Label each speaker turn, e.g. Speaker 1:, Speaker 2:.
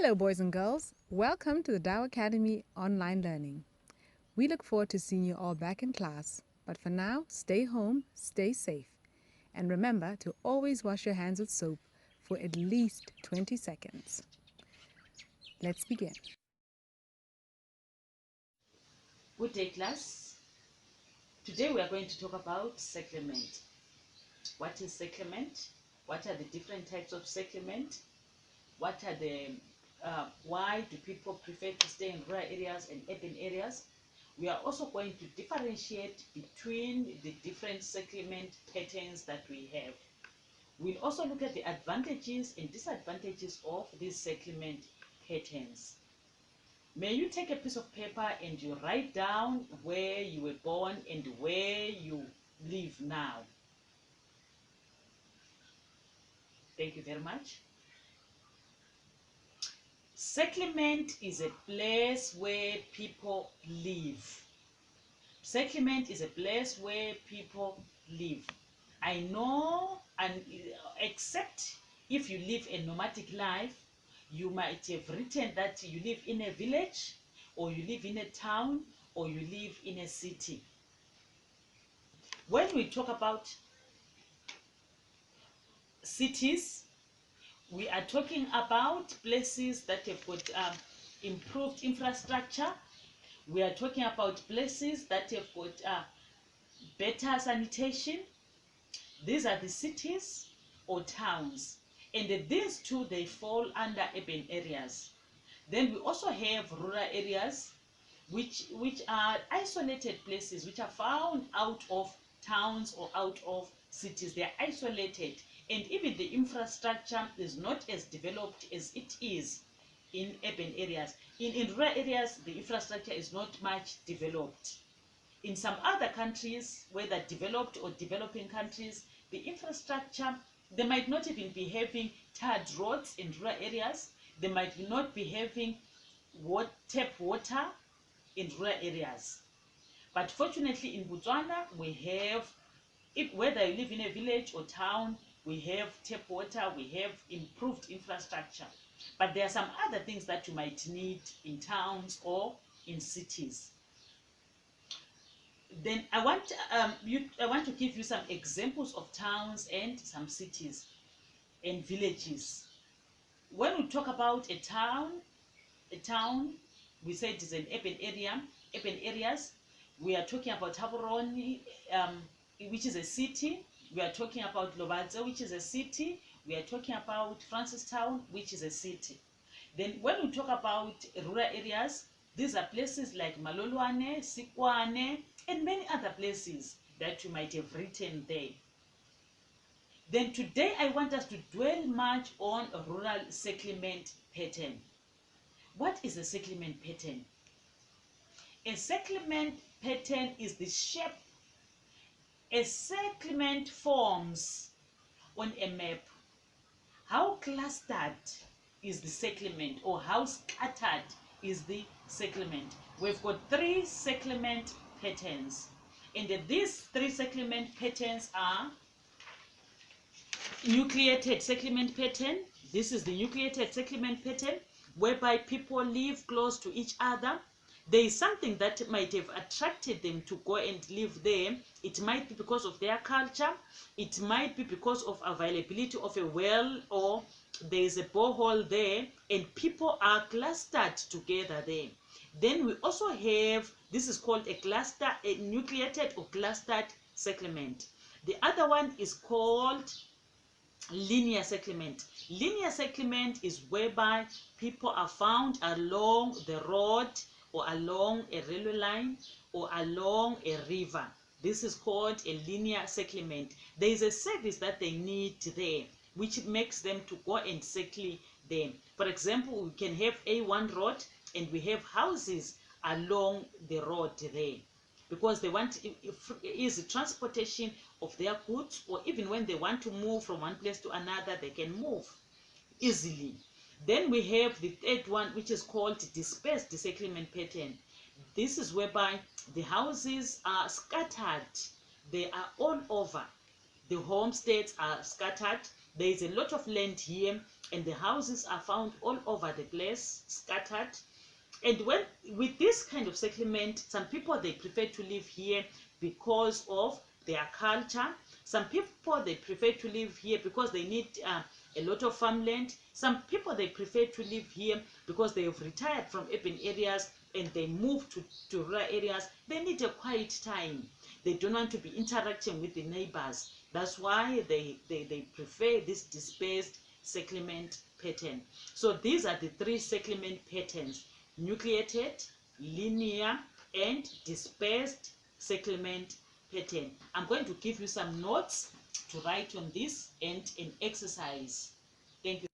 Speaker 1: Hello, boys and girls. Welcome to the Dow Academy Online Learning. We look forward to seeing you all back in class. But for now, stay home, stay safe. And remember to always wash your hands with soap for at least 20 seconds. Let's begin.
Speaker 2: Good day, class. Today we are going to talk about settlement. What is settlement? What are the different types of settlement? What are why do people prefer to stay in rural areas and urban areas? We are also going to differentiate between the different settlement patterns that we have. We'll also look at the advantages and disadvantages of these settlement patterns. May you take a piece of paper and you write down where you were born and where you live now. Thank you very much. Settlement is a place where people live. Settlement is a place where people live. I know, and except if you live a nomadic life, you might have written that you live in a village, or you live in a town, or you live in a city. When we talk about cities, we are talking about places that have got improved infrastructure. We are talking about places that have got better sanitation. These are the cities or towns. And these two, they fall under urban areas. Then we also have rural areas, which are isolated places, which are found out of towns or out of cities. They are isolated, and even the infrastructure is not as developed as it is in urban areas. In rural areas, the infrastructure is not much developed. In some other countries, whether developed or developing countries, the infrastructure, they might not even be having tarred roads in rural areas. They might not be having tap water in rural areas. But fortunately in Botswana, we have, whether you live in a village or town, we have tap water, we have improved infrastructure. But there are some other things that you might need in towns or in cities. Then I want to give you some examples of towns and some cities and villages. When we talk about a town, we say it is an urban area. Urban areas, we are talking about Gaborone, which is a city. We are talking about Lobadze, which is a city. We are talking about Francistown, which is a city. Then when we talk about rural areas, these are places like Malolwane, Sikwane, and many other places that you might have written there. Then today I want us to dwell much on a rural settlement pattern. What is a settlement pattern? A settlement pattern is the shape a settlement forms on a map. How clustered is the settlement, or how scattered is the settlement? We've got three settlement patterns, and these three settlement patterns are nucleated settlement pattern. This is the nucleated settlement pattern, whereby people live close to each other. There is something that might have attracted them to go and live there. It might be because of their culture. It might be because of availability of a well, or there is a borehole there, and people are clustered together there. Then we also have, this is called a nucleated or clustered settlement. The other one is called linear settlement. Linear settlement is whereby people are found along the road, or along a railway line, or along a river. This is called a linear settlement. There is a service that they need there, which makes them to go and settle there. For example, we can have A1 road, and we have houses along the road there, because they want easy transportation of their goods, or even when they want to move from one place to another, they can move easily. Then we have the third one, which is called dispersed settlement pattern. This is whereby the houses are scattered. They are all over. The homesteads are scattered. There is a lot of land here, and the houses are found all over the place, scattered. And when with this kind of settlement, some people they prefer to live here because of their culture. Some people they prefer to live here because they need a lot of farmland. Some people they prefer to live here because they have retired from urban areas and they move to rural areas. They need a quiet time. They don't want to be interacting with the neighbors. That's why they prefer this dispersed settlement pattern. So these are the three settlement patterns: nucleated, linear, and dispersed settlement pattern. I'm going to give you some notes to write on this and an exercise. Thank you.